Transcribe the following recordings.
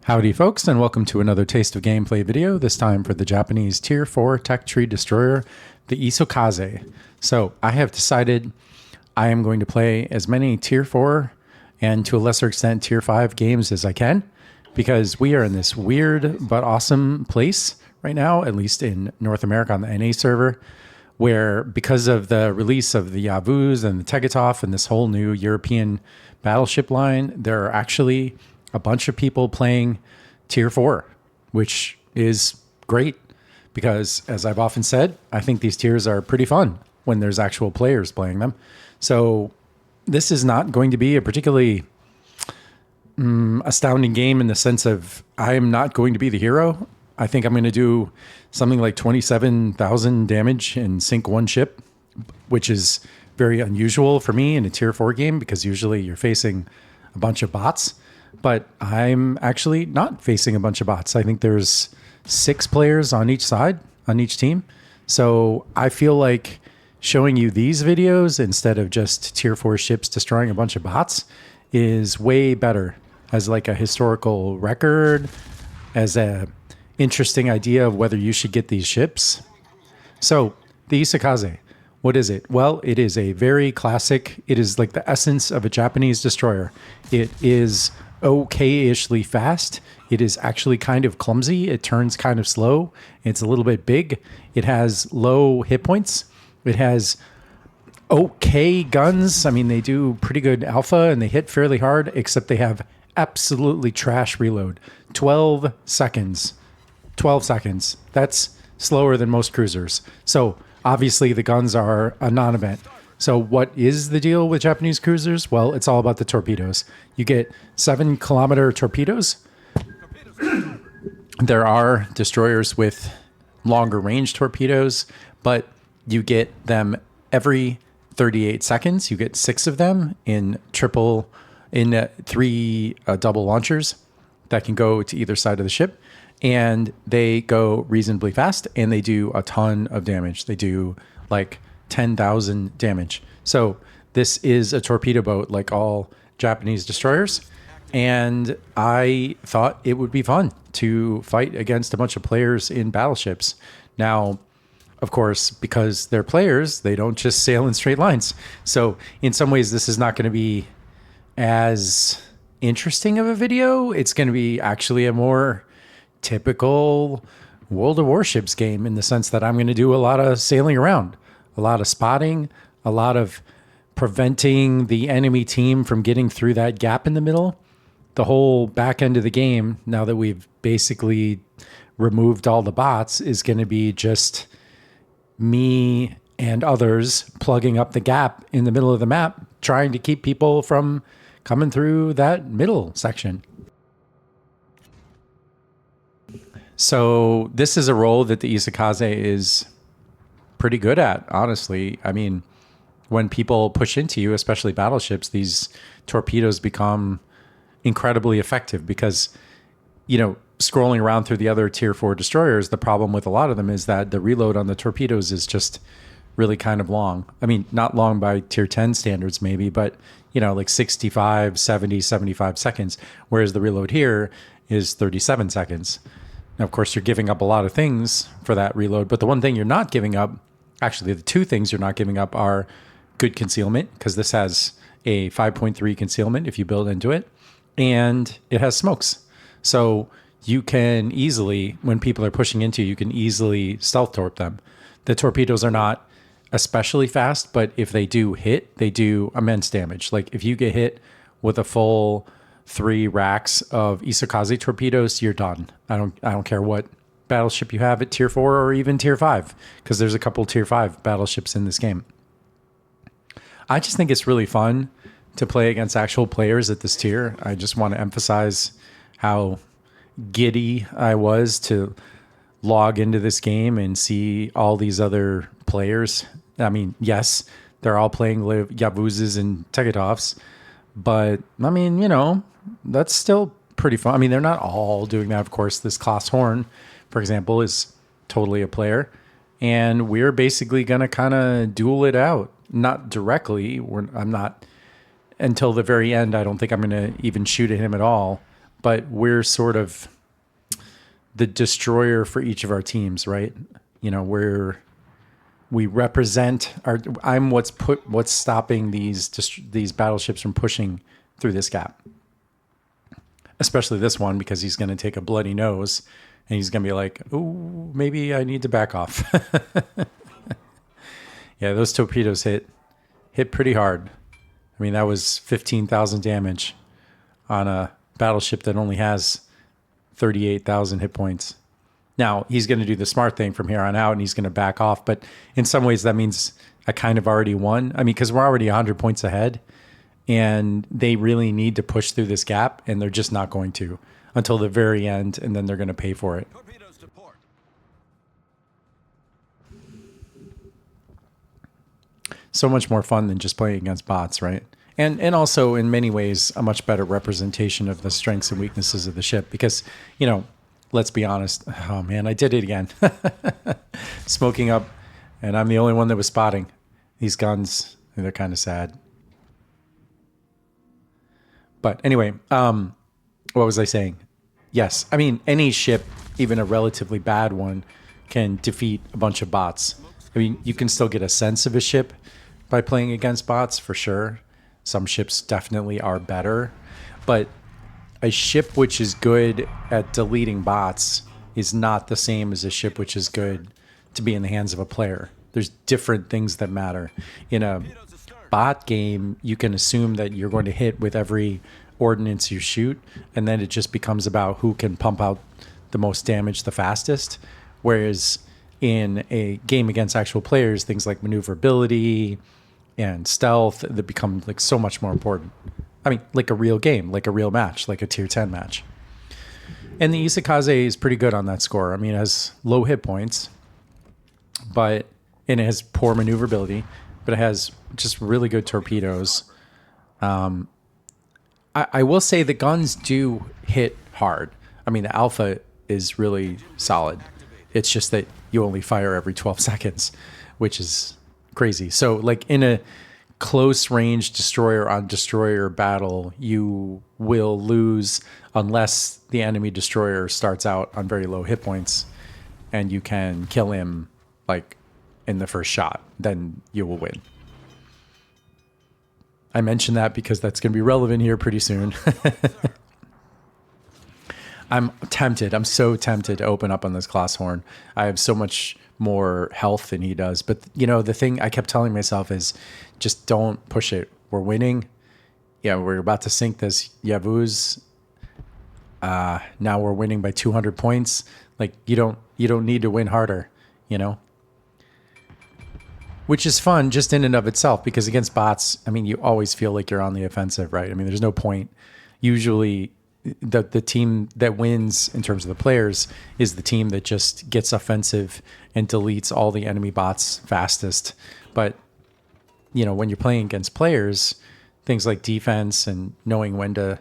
Howdy folks, and welcome to another Taste of Gameplay video, this time for the Japanese Tier 4 Tech Tree Destroyer, the Isokaze. So I have decided I am going to play as many Tier 4 and to a lesser extent Tier 5 games as I can, because we are in this weird but awesome place right now, at least in North America on the NA server, where because of the release of the Yavuz and the Tegetov and this whole new European battleship line, there are actually a bunch of people playing Tier 4, which is great because, as I've often said, I think these tiers are pretty fun when there's actual players playing them. So this is not going to be a particularly astounding game in the sense of I am not going to be the hero. I think I'm going to do something like 27,000 damage and sink one ship, which is very unusual for me in a Tier 4 game because usually you're facing a bunch of bots. But I'm actually not facing a bunch of bots. I think there's 6 players on each side, on each team. So I feel like showing you these videos instead of just Tier 4 ships destroying a bunch of bots is way better as like a historical record, as a interesting idea of whether you should get these ships. So the Isokaze, what is it? Well, it is a very classic, it is like the essence of a Japanese destroyer. It is okay-ishly fast. It is actually kind of clumsy. It turns kind of slow. It's a little bit big. It has low hit points. It has okay guns. I mean, they do pretty good alpha and they hit fairly hard, except they have absolutely trash reload. 12 seconds. 12 seconds. That's slower than most cruisers. So obviously the guns are a non-event. So what is the deal with Japanese cruisers? Well, it's all about the torpedoes. You get 7-kilometer torpedoes. There are destroyers with longer range torpedoes, but you get them every 38 seconds. You get 6 of them in 3 double launchers that can go to either side of the ship. And they go reasonably fast and they do a ton of damage. They do like 10,000 damage. So this is a torpedo boat like all Japanese destroyers. And I thought it would be fun to fight against a bunch of players in battleships. Now, of course, because they're players, they don't just sail in straight lines. So in some ways, this is not going to be as interesting of a video. It's going to be actually a more typical World of Warships game in the sense that I'm going to do a lot of sailing around, a lot of spotting, a lot of preventing the enemy team from getting through that gap in the middle. The whole back end of the game, now that we've basically removed all the bots, is going to be just me and others plugging up the gap in the middle of the map, trying to keep people from coming through that middle section. So this is a role that the Isokaze is pretty good at, honestly. I mean, when people push into you, especially battleships, these torpedoes become incredibly effective because, you know, scrolling around through the other Tier 4 destroyers, the problem with a lot of them is that the reload on the torpedoes is just really kind of long. I mean, not long by Tier 10 standards maybe, but, you know, like 65, 70, 75 seconds, whereas the reload here is 37 seconds. Now, of course, you're giving up a lot of things for that reload, but the one thing you're not giving up, actually, the 2 things you're not giving up are good concealment, because this has a 5.3 concealment if you build into it, and it has smokes. So you can easily, when people are pushing into you, you can easily stealth torp them. The torpedoes are not especially fast, but if they do hit, they do immense damage. Like if you get hit with a full 3 racks of Isokaze torpedoes, you're done. I don't care what battleship you have at Tier 4 or even Tier 5, because there's a couple Tier 5 battleships in this game. I just think it's really fun to play against actual players at this tier. I just want to emphasize how giddy I was to log into this game and see all these other players. I mean, yes, they're all playing Yavuzes and Tegetovs, but I mean, you know, that's still pretty fun. I mean, they're not all doing that. Of course, this Klaas Horn, for example, is totally a player, and we're basically going to kind of duel it out. Not directly. I'm not, until the very end, I don't think I'm going to even shoot at him at all. but we're sort of the destroyer for each of our teams, right? You know, we represent our. I'm what's stopping these battleships from pushing through this gap. Especially this one, because he's going to take a bloody nose and he's going to be like, "Oh, maybe I need to back off." Yeah, those torpedoes hit pretty hard. I mean, that was 15,000 damage on a battleship that only has 38,000 hit points. Now, he's going to do the smart thing from here on out, and he's going to back off. But in some ways, that means I kind of already won. I mean, because we're already 100 points ahead, and they really need to push through this gap, and they're just not going to until the very end, and then they're going to pay for it. So much more fun than just playing against bots, right? And also, in many ways, a much better representation of the strengths and weaknesses of the ship. Because, you know, let's be honest. Oh, man, I did it again. Smoking up, and I'm the only one that was spotting these guns. They're kind of sad. But anyway, what was I saying? Yes, I mean, any ship, even a relatively bad one, can defeat a bunch of bots. I mean, you can still get a sense of a ship by playing against bots, for sure. Some ships definitely are better. But a ship which is good at deleting bots is not the same as a ship which is good to be in the hands of a player. There's different things that matter. In a bot game, you can assume that you're going to hit with every ordnance you shoot, and then it just becomes about who can pump out the most damage the fastest. Whereas in a game against actual players, things like maneuverability and stealth that become like so much more important. I mean, like a real game, like a real match, like a tier 10 match. And the Isokaze is pretty good on that score. I mean, it has low hit points, and it has poor maneuverability, but it has just really good torpedoes. I will say the guns do hit hard. I mean, the alpha is really solid. It's just that you only fire every 12 seconds, which is crazy. So like in a close range destroyer on destroyer battle, you will lose unless the enemy destroyer starts out on very low hit points and you can kill him like in the first shot. Then you will win. I mentioned that because that's going to be relevant here pretty soon. I'm so tempted to open up on this Class Horn. I have so much more health than he does. But, you know, the thing I kept telling myself is just don't push it. We're winning. Yeah, we're about to sink this Yavuz. Now we're winning by 200 points. Like, you don't need to win harder, you know? Which is fun just in and of itself, because against bots, I mean, you always feel like you're on the offensive, right? I mean, there's no point. Usually the team that wins in terms of the players is the team that just gets offensive and deletes all the enemy bots fastest. But, you know, when you're playing against players, things like defense and knowing when to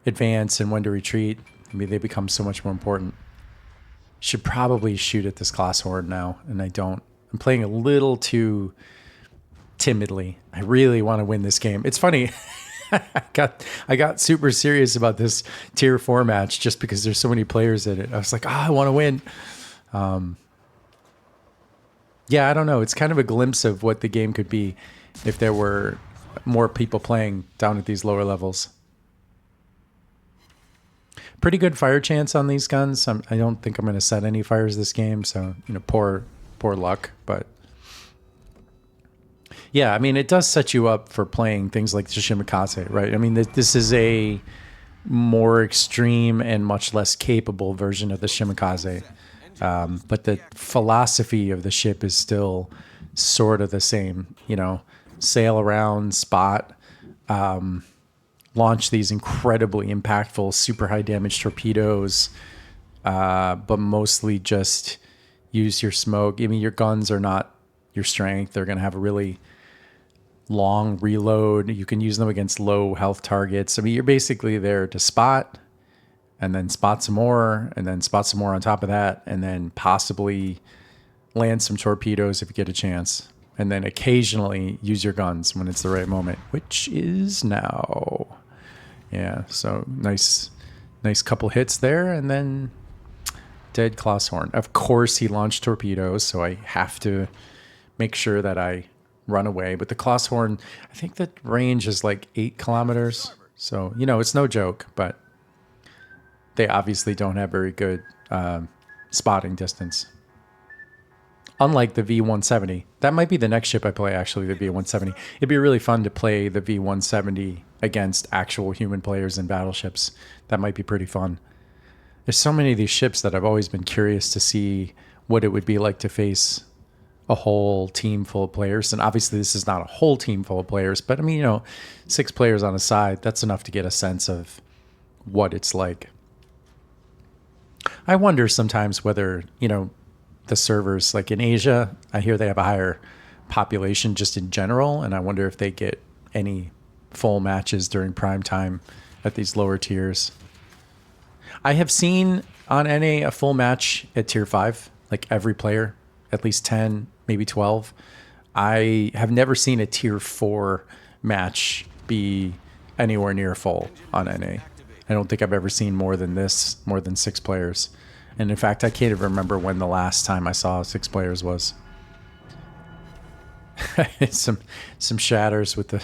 advance and when to retreat, I mean, they become so much more important. Should probably shoot at this Class Horde now, and I don't. I'm playing a little too timidly. I really want to win this game. It's funny. I got super serious about this tier 4 match just because there's so many players in it. I was like, I want to win. Yeah, I don't know. It's kind of a glimpse of what the game could be if there were more people playing down at these lower levels. Pretty good fire chance on these guns. I don't think I'm going to set any fires this game, so you know, poor luck. But yeah, I mean, it does set you up for playing things like the Isokaze, right? I mean, this is a more extreme and much less capable version of the Isokaze. But the philosophy of the ship is still sort of the same, you know, sail around, spot, launch these incredibly impactful, super high damage torpedoes, but mostly just use your smoke. I mean, your guns are not your strength. They're going to have a really long reload. You can use them against low health targets. I mean, you're basically there to spot and then spot some more and then spot some more on top of that and then possibly land some torpedoes if you get a chance. And then occasionally use your guns when it's the right moment, which is now. Yeah, so nice Nice couple hits there, and then dead Clawshorn. Of course, he launched torpedoes, so I have to make sure that I run away. But the Clawshorn, I think the range is like 8 kilometers. So, you know, it's no joke, but they obviously don't have very good spotting distance. Unlike the V-170. That might be the next ship I play, actually, the V-170. It'd be really fun to play the V-170 against actual human players in battleships. That might be pretty fun. There's so many of these ships that I've always been curious to see what it would be like to face a whole team full of players. And obviously this is not a whole team full of players, but I mean, you know, 6 players on a side, that's enough to get a sense of what it's like. I wonder sometimes whether, you know, the servers, like in Asia, I hear they have a higher population just in general, and I wonder if they get any full matches during prime time at these lower tiers. I have seen on NA a full match at tier 5, like every player, at least 10, maybe 12. I have never seen a tier 4 match be anywhere near full on NA. I don't think I've ever seen more than this, more than 6 players. And in fact, I can't even remember when the last time I saw 6 players was. some shatters with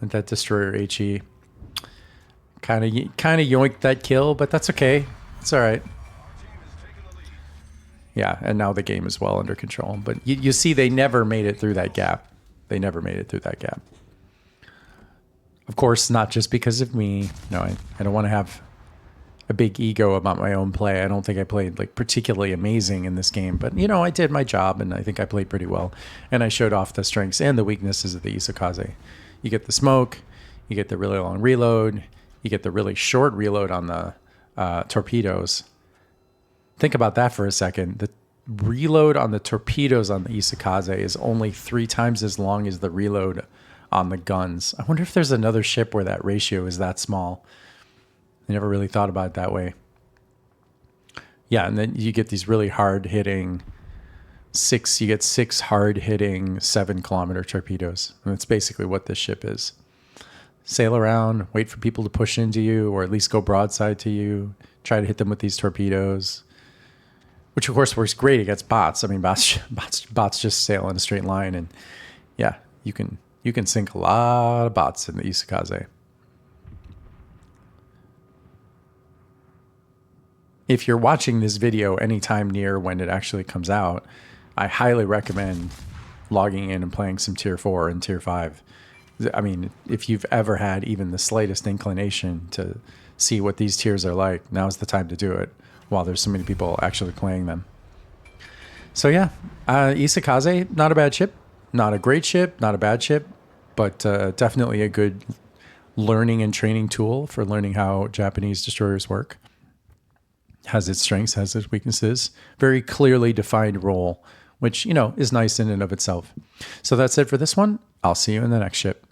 that destroyer HE. Kind of yoinked that kill, but that's okay. It's all right. Yeah, and now the game is well under control. But you see, they never made it through that gap. They never made it through that gap. Of course, not just because of me. No, I don't want to have a big ego about my own play. I don't think I played like particularly amazing in this game, but you know, I did my job and I think I played pretty well. And I showed off the strengths and the weaknesses of the Isokaze. You get the smoke, you get the really long reload, you get the really short reload on the torpedoes. Think about that for a second. The reload on the torpedoes on the Isokaze is only 3 times as long as the reload on the guns. I wonder if there's another ship where that ratio is that small. I never really thought about it that way. Yeah, and then you get these really hard-hitting you get 6 hard-hitting 7-kilometer torpedoes. And that's basically what this ship is. Sail around, wait for people to push into you, or at least go broadside to you, try to hit them with these torpedoes, which of course works great against bots. I mean, bots just sail in a straight line, and yeah, you can sink a lot of bots in the Isokaze. If you're watching this video anytime near when it actually comes out, I highly recommend logging in and playing some tier 4 and tier 5. I mean, if you've ever had even the slightest inclination to see what these tiers are like, now's the time to do it while there's so many people actually playing them. So yeah, Isokaze, not a bad ship, not a great ship, not a bad ship, but definitely a good learning and training tool for learning how Japanese destroyers work. Has its strengths, has its weaknesses, very clearly defined role, which, you know, is nice in and of itself. So that's it for this one. I'll see you in the next ship.